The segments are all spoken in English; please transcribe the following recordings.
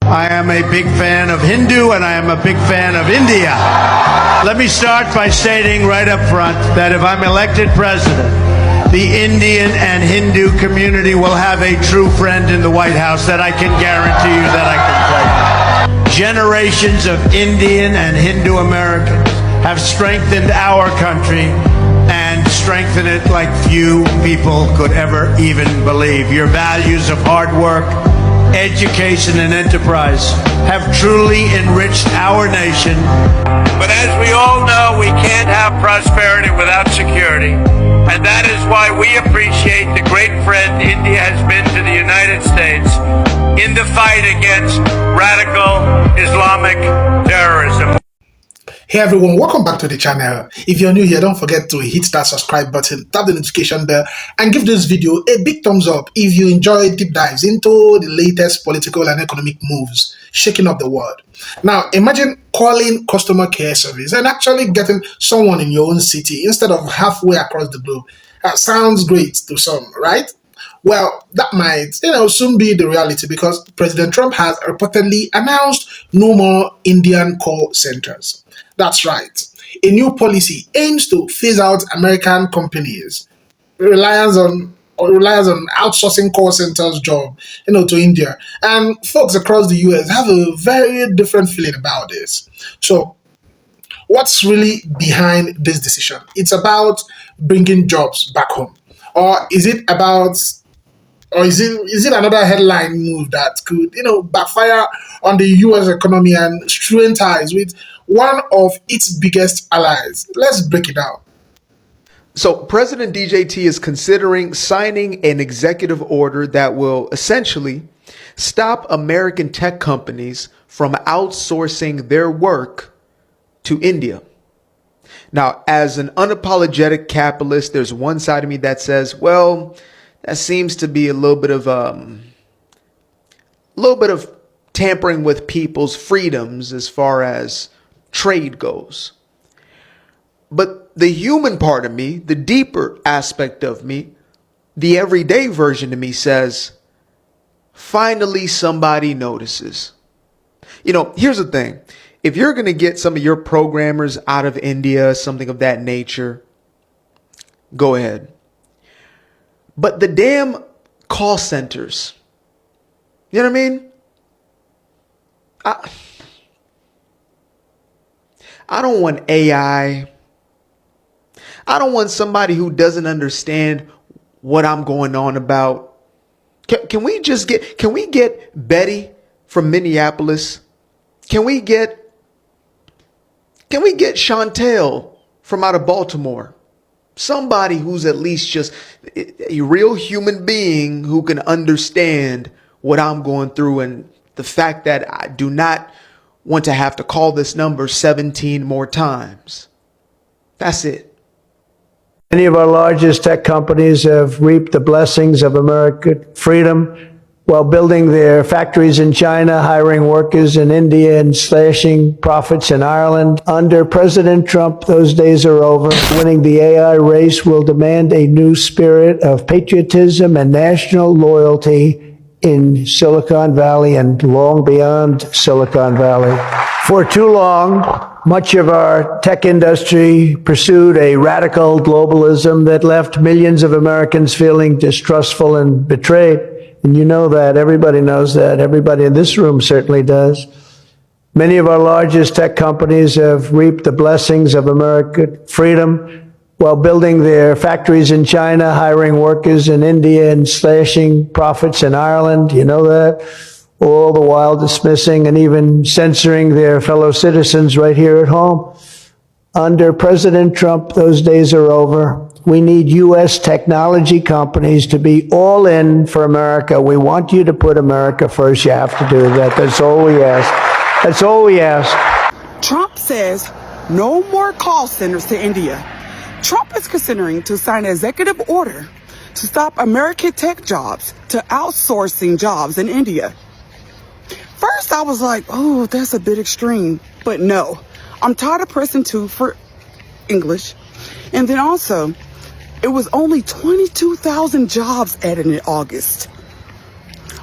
I am a big fan of Hindu and I am a big fan of India. Let me start by stating right up front that if I'm elected president, the Indian and Hindu community will have a true friend in the White House that I can guarantee you that I can claim. Generations of Indian and Hindu Americans have strengthened our country and strengthened it like few people could ever even believe. Your values of hard work, education, and enterprise have truly enriched our nation. But as we all know, we can't have prosperity without security. And that is why we appreciate the great friend India has been to the United States in the fight against radical Islamic terrorism. Hey everyone, welcome back to the channel. If you're new here, don't forget to hit that subscribe button, tap the notification bell, and give this video a big thumbs up if you enjoy deep dives into the latest political and economic moves shaking up the world. Now, imagine calling customer care service and actually getting someone in your own city instead of halfway across the globe. That sounds great to some, right? Well, that might, soon be the reality because President Trump has reportedly announced no more Indian call centers. That's right. A new policy aims to phase out American companies' reliance on outsourcing call centers job, to India. And folks across the US have a very different feeling about this. So, what's really behind this decision? It's about bringing jobs back home, or is it another headline move that could, backfire on the US economy and strain ties with one of its biggest allies? Let's break it down. So President DJT is considering signing an executive order that will essentially stop American tech companies from outsourcing their work to India. Now, as an unapologetic capitalist, there's one side of me that says, well, that seems to be a little bit of tampering with people's freedoms as far as trade goes. But the human part of me, the deeper aspect of me, the everyday version of me says, finally somebody notices. Here's the thing. If you're going to get some of your programmers out of India, something of that nature, go ahead. But the damn call centers, you know what I mean? I don't want AI. I don't want somebody who doesn't understand what I'm going on about. Can we get Betty from Minneapolis? Can we get Chantel from out of Baltimore? Somebody who's at least just a real human being who can understand what I'm going through and the fact that I do not want to have to call this number 17 more times. That's it. Many of our largest tech companies have reaped the blessings of American freedom while building their factories in China, hiring workers in India, and slashing profits in Ireland. Under President Trump, those days are over. Winning the AI race will demand a new spirit of patriotism and national loyalty in Silicon Valley and long beyond Silicon Valley. For too long, much of our tech industry pursued a radical globalism that left millions of Americans feeling distrustful and betrayed. And you know that. Everybody knows that. Everybody in this room certainly does. Many of our largest tech companies have reaped the blessings of American freedom while building their factories in China, hiring workers in India, and slashing profits in Ireland. You know that. All the while dismissing and even censoring their fellow citizens right here at home. Under President Trump, those days are over. We need U.S. technology companies to be all in for America. We want you to put America first. You have to do that. That's all we ask. That's all we ask. Trump says no more call centers to India. Trump is considering to sign an executive order to stop American tech jobs to outsourcing jobs in India. First, I was like, oh, that's a bit extreme. But no, I'm tired of pressing 2 for English. And then also, it was only 22,000 jobs added in August.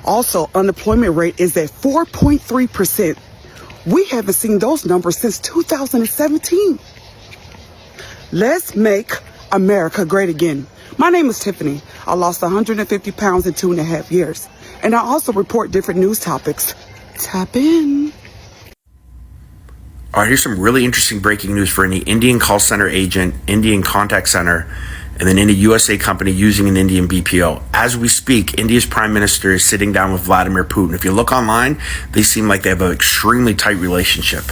Also, unemployment rate is at 4.3%. We haven't seen those numbers since 2017. Let's make America great again. My name is Tiffany. I lost 150 pounds in 2.5 years. And I also report different news topics. Tap in. All right, here's some really interesting breaking news for any Indian call center agent, Indian contact center, and then any USA company using an Indian BPO. As we speak, India's prime minister is sitting down with Vladimir Putin. If you look online, they seem like they have an extremely tight relationship.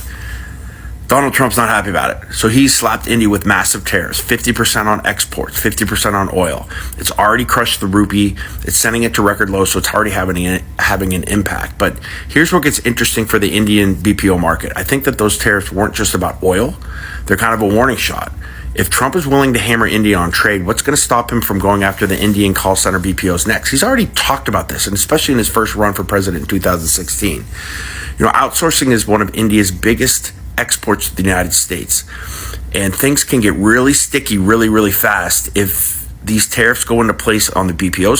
Donald Trump's not happy about it. So he's slapped India with massive tariffs, 50% on exports, 50% on oil. It's already crushed the rupee. It's sending it to record lows, so it's already having an impact. But here's what gets interesting for the Indian BPO market. I think that those tariffs weren't just about oil. They're kind of a warning shot. If Trump is willing to hammer India on trade, what's going to stop him from going after the Indian call center BPOs next? He's already talked about this, and especially in his first run for president in 2016. Outsourcing is one of India's biggest exports to the United States. And things can get really sticky really, really fast if these tariffs go into place on the BPO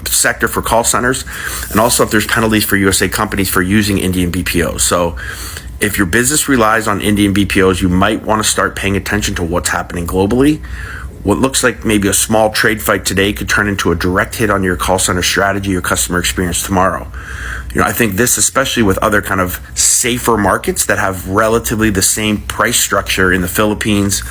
sector for call centers, and also if there's penalties for USA companies for using Indian BPOs. So if your business relies on Indian BPOs, you might want to start paying attention to what's happening globally. What looks like maybe a small trade fight today could turn into a direct hit on your call center strategy or customer experience tomorrow. I think this, especially with other kind of safer markets that have relatively the same price structure in the Philippines,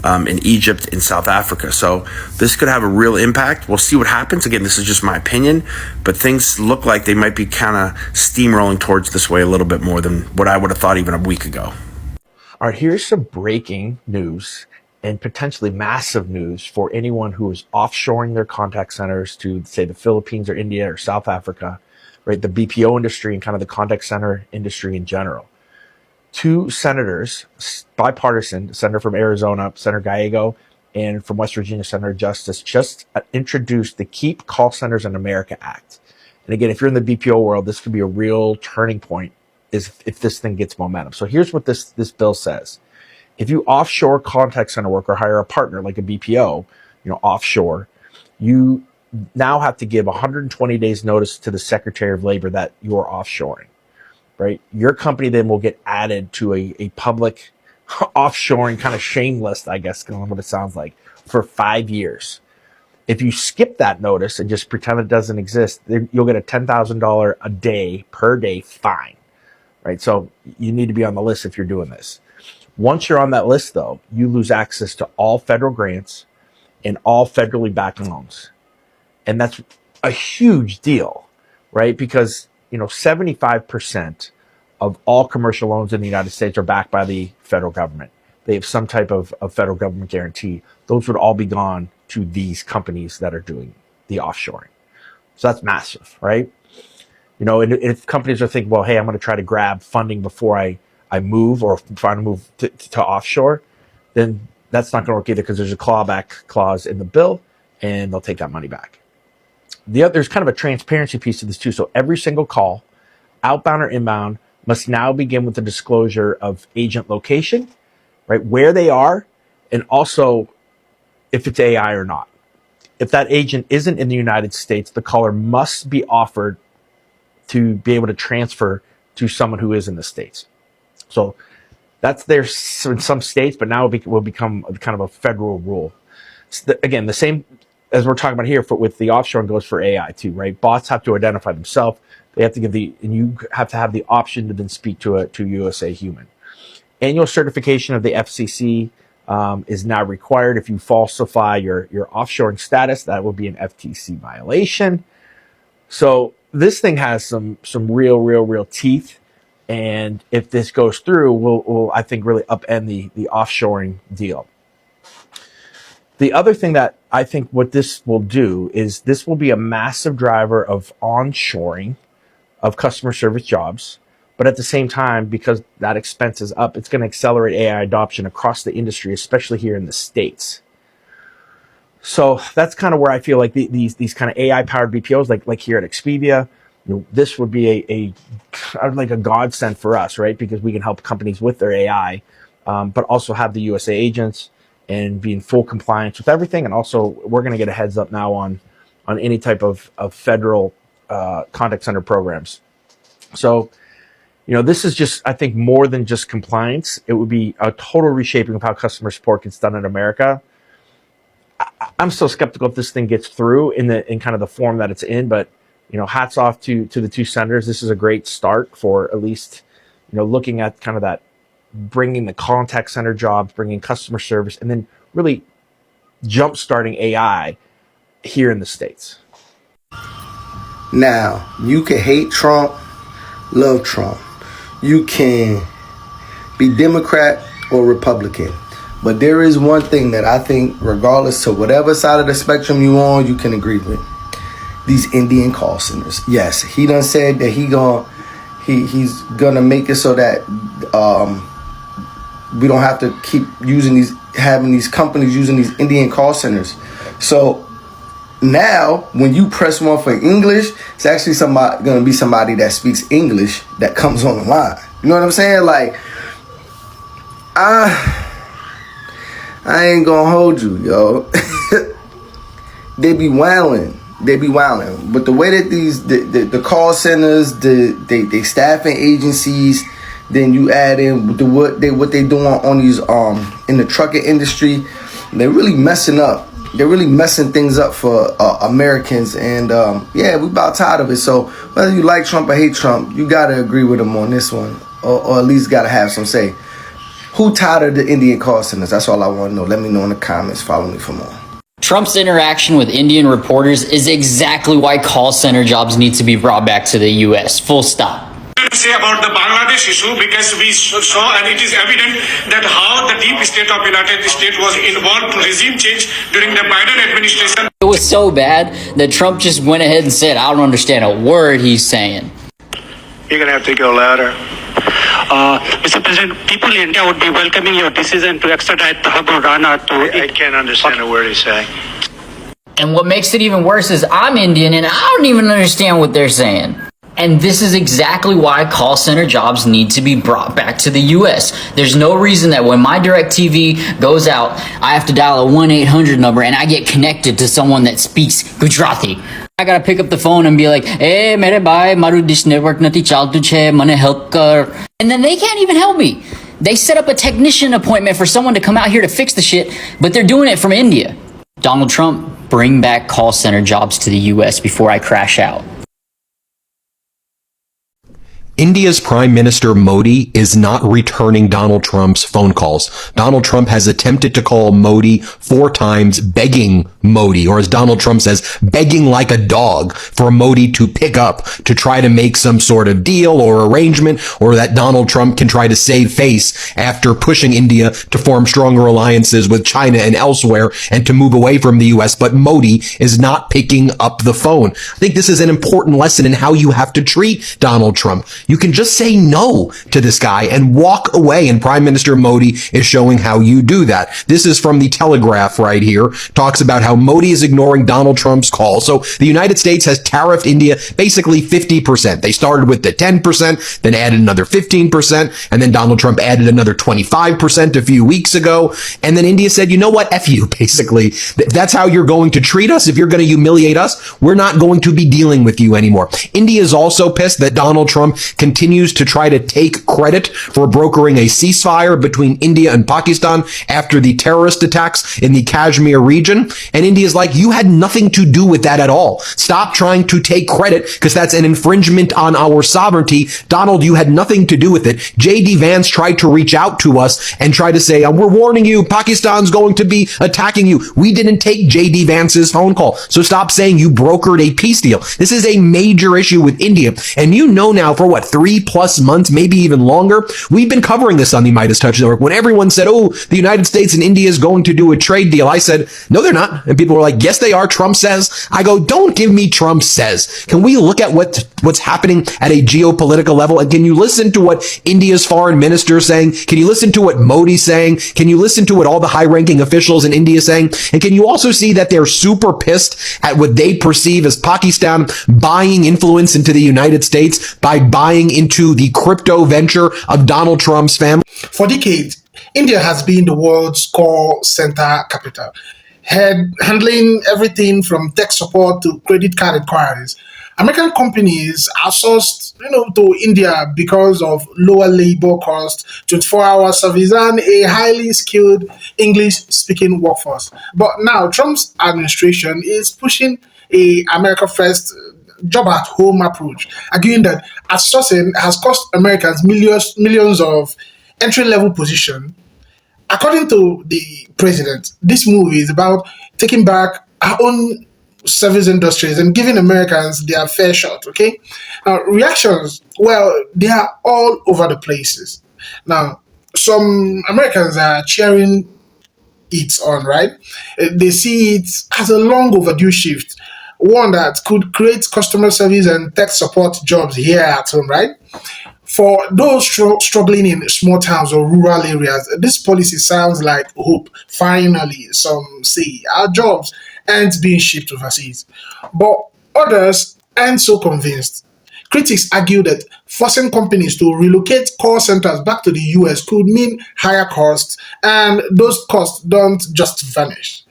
in Egypt, in South Africa. So this could have a real impact. We'll see what happens. Again, this is just my opinion, but things look like they might be kind of steamrolling towards this way a little bit more than what I would have thought even a week ago. All right, here's some breaking news and potentially massive news for anyone who is offshoring their contact centers to, say, the Philippines or India or South Africa, right? The BPO industry and kind of the contact center industry in general. Two senators, bipartisan, Senator from Arizona, Senator Gallego, and from West Virginia, Senator Justice, just introduced the Keep Call Centers in America Act. And again, if you're in the BPO world, this could be a real turning point if this thing gets momentum. So here's what this bill says. If you offshore contact center work or hire a partner like a BPO, offshore, you now have to give 120 days notice to the Secretary of Labor that you're offshoring, right? Your company then will get added to a public offshoring kind of shame list, I guess, kind of what it sounds like, for 5 years. If you skip that notice and just pretend it doesn't exist, you'll get a $10,000 a day per day fine, right? So you need to be on the list if you're doing this. Once you're on that list, though, you lose access to all federal grants and all federally backed loans. And that's a huge deal, right? Because, 75% of all commercial loans in the United States are backed by the federal government. They have some type of federal government guarantee. Those would all be gone to these companies that are doing the offshoring. So that's massive, right? And if companies are thinking, well, hey, I'm going to try to grab funding before I move or try to move to offshore, then that's not going to work either because there's a clawback clause in the bill and they'll take that money back. There's kind of a transparency piece to this too. So every single call, outbound or inbound, must now begin with the disclosure of agent location, right? Where they are, and also if it's AI or not. If that agent isn't in the United States, the caller must be offered to be able to transfer to someone who is in the States. So that's there in some states, but now it will become kind of a federal rule. Again, the same as we're talking about here with the offshore goes for AI too, right? Bots have to identify themselves. They have to and you have to have the option to then speak to a USA human. Annual certification of the FCC is now required. If you falsify your offshoring status, that will be an FTC violation. So this thing has some real teeth. And if this goes through, will I think really upend the offshoring deal. The other thing that I think what this will do is this will be a massive driver of onshoring of customer service jobs. But at the same time, because that expense is up, it's going to accelerate AI adoption across the industry, especially here in the States. So that's kind of where I feel like these kind of AI powered BPOs, like here at Expedia, this would be a godsend for us, right? Because we can help companies with their AI, but also have the USA agents and be in full compliance with everything. And also, we're going to get a heads up now on any type of federal contact center programs. So, this is just, I think, more than just compliance. It would be a total reshaping of how customer support gets done in America. I'm still skeptical if this thing gets through in kind of the form that it's in, but hats off to the two senators. This is a great start for at least looking at kind of that, bringing the contact center jobs, bringing customer service, and then really jump starting AI here in the States. Now, you can hate Trump, love Trump. You can be Democrat or Republican. But there is one thing that I think, regardless to whatever side of the spectrum you on, you can agree with. These Indian call centers. Yes, he done said that he's gonna make it so that we don't have to keep having these companies using these Indian call centers. So now, when you press one for English, it's actually going to be somebody that speaks English that comes on the line. You know what I'm saying? Like, I ain't gonna hold you, yo. They be wilding. But the way that the call centers, they staffing agencies, then you add in what they doing on these in the trucking industry, they're really messing up. They're really messing things up for Americans, and we about tired of it. So whether you like Trump or hate Trump, you gotta agree with him on this one, or at least gotta have some say. Who tired of the Indian call centers? That's all I want to know. Let me know in the comments. Follow me for more. Trump's interaction with Indian reporters is exactly why call center jobs need to be brought back to the U.S. Full stop. Say about the Bangladesh issue, because we saw, and it is evident that how the deep state of United States was involved to regime change during the Biden administration. It was so bad that Trump just went ahead and said, I don't understand a word he's saying. You're gonna have to go louder. Mr. President, people in India would be welcoming your decision to extradite Thakur Rana to... I can't understand a word he's saying. And what makes it even worse is I'm Indian and I don't even understand what they're saying. And this is exactly why call center jobs need to be brought back to the U.S. There's no reason that when my DirecTV goes out, I have to dial a 1-800 number and I get connected to someone that speaks Gujarati. I gotta pick up the phone and be like, "Hey, mere bhai, maru dish network nati chaltu chhe, mane help kar." And then they can't even help me. They set up a technician appointment for someone to come out here to fix the shit, but they're doing it from India. Donald Trump, bring back call center jobs to the U.S. before I crash out. India's Prime Minister Modi is not returning Donald Trump's phone calls. Donald Trump has attempted to call Modi 4 times, begging Modi, or as Donald Trump says, begging like a dog for Modi to pick up to try to make some sort of deal or arrangement, or that Donald Trump can try to save face after pushing India to form stronger alliances with China and elsewhere and to move away from the U.S. But Modi is not picking up the phone. I think this is an important lesson in how you have to treat Donald Trump. You can just say no to this guy and walk away, and Prime Minister Modi is showing how you do that. This is from the Telegraph right here. Talks about how Modi is ignoring Donald Trump's call. So the United States has tariffed India basically 50%. They started with the 10%, then added another 15%, and then Donald Trump added another 25% a few weeks ago. And then India said, you know what, F you, basically. That's how you're going to treat us. If you're going to humiliate us, we're not going to be dealing with you anymore. India is also pissed that Donald Trump continues to try to take credit for brokering a ceasefire between India and Pakistan after the terrorist attacks in the Kashmir region. And India's like, you had nothing to do with that at all. Stop trying to take credit, because that's an infringement on our sovereignty. Donald, you had nothing to do with it. J.D. Vance tried to reach out to us and try to say, we're warning you, Pakistan's going to be attacking you. We didn't take J.D. Vance's phone call. So stop saying you brokered a peace deal. This is a major issue with India. And you know now for 3+ months, maybe even longer, we've been covering this on the Midas Touch Network. When everyone said, the United States and India is going to do a trade deal, I said, no, they're not. And people were like, yes, they are. Trump says. I go, don't give me Trump says. Can we look at what's happening at a geopolitical level? And can you listen to what India's foreign minister is saying? Can you listen to what Modi's saying? Can you listen to what all the high-ranking officials in India are saying? And can you also see that they're super pissed at what they perceive as Pakistan buying influence into the United States by buying into the crypto venture of Donald Trump's family? For decades, India has been the world's call center capital, handling everything from tech support to credit card inquiries. American companies outsourced, to India because of lower labor costs, 24-hour service, and a highly skilled English-speaking workforce. But now Trump's administration is pushing a America First job at home approach, arguing that outsourcing has cost Americans millions of entry level position. According to the president, this move is about taking back our own service industries and giving Americans their fair shot. Okay, now reactions, well, they are all over the places. Now, some Americans are cheering it on, right? They see it as a long overdue shift, one that could create customer service and tech support jobs here at home, right? For those struggling in small towns or rural areas, this policy sounds like hope. Finally, some say our jobs aren't being shipped overseas. But others aren't so convinced. Critics argue that forcing companies to relocate call centers back to the US could mean higher costs, and those costs don't just vanish.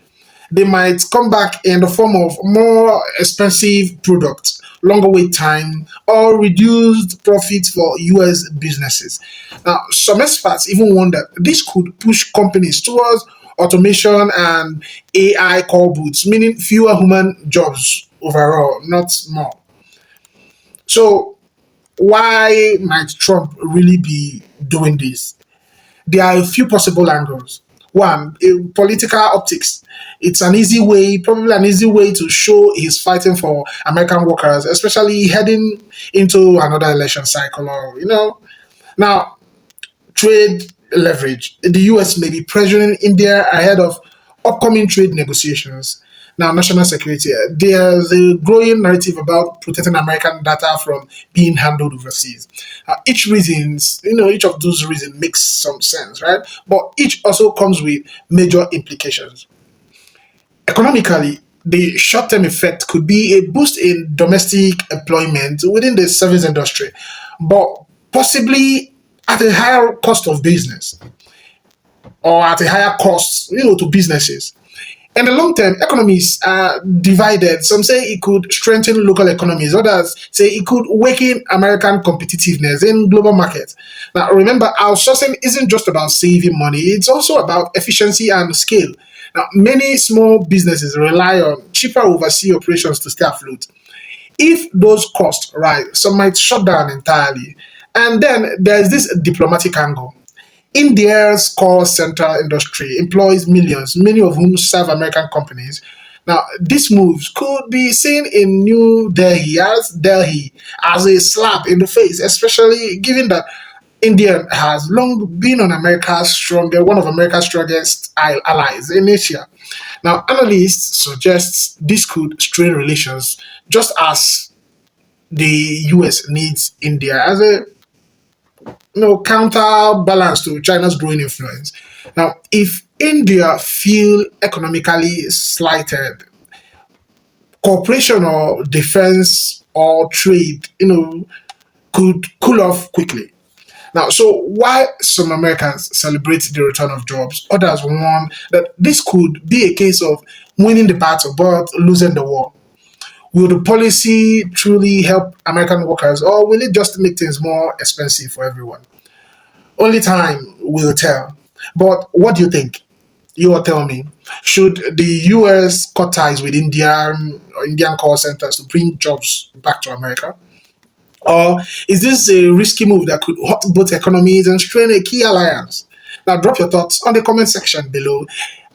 They might come back in the form of more expensive products, longer wait time, or reduced profits for US businesses. Now, some experts even wonder this could push companies towards automation and AI call booths, meaning fewer human jobs overall, not more. So, why might Trump really be doing this? There are a few possible angles. One, political optics. It's an easy way, probably an easy way to show he's fighting for American workers, especially heading into another election cycle, or, Now, trade leverage. The US may be pressuring India ahead of upcoming trade negotiations. Now, national security. There's a growing narrative about protecting American data from being handled overseas. Each of those reasons makes some sense, right? But each also comes with major implications. Economically, the short-term effect could be a boost in domestic employment within the service industry, but possibly at a higher cost of business, or at a higher cost, to businesses. In the long term, economies are divided. Some say it could strengthen local economies. Others say it could weaken American competitiveness in global markets. Now, remember, outsourcing isn't just about saving money. It's also about efficiency and scale. Now, many small businesses rely on cheaper overseas operations to stay afloat. If those costs rise, some might shut down entirely. And then there's this diplomatic angle. India's call center industry employs millions, many of whom serve American companies. Now, these moves could be seen in New Delhi as a slap in the face, especially given that India has long been one of America's strongest allies in Asia. Now, analysts suggest this could strain relations, just as the US needs India as a counterbalance to China's growing influence. Now, if India feel economically slighted, cooperation or defense or trade, could cool off quickly. Now, so while some Americans celebrate the return of jobs, others warn that this could be a case of winning the battle but losing the war. Will the policy truly help American workers, or will it just make things more expensive for everyone? Only time will tell. But what do you think? You all tell me. Should the US cut ties with Indian call centers to bring jobs back to America? Or is this a risky move that could hurt both economies and strain a key alliance? Now, drop your thoughts on the comment section below.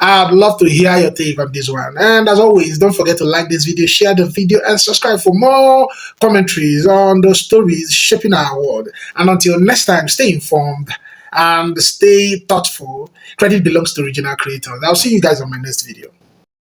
I'd love to hear your take on this one. And as always, don't forget to like this video, share the video, and subscribe for more commentaries on the stories shaping our world. And until next time, stay informed and stay thoughtful. Credit belongs to original creators. I'll see you guys on my next video.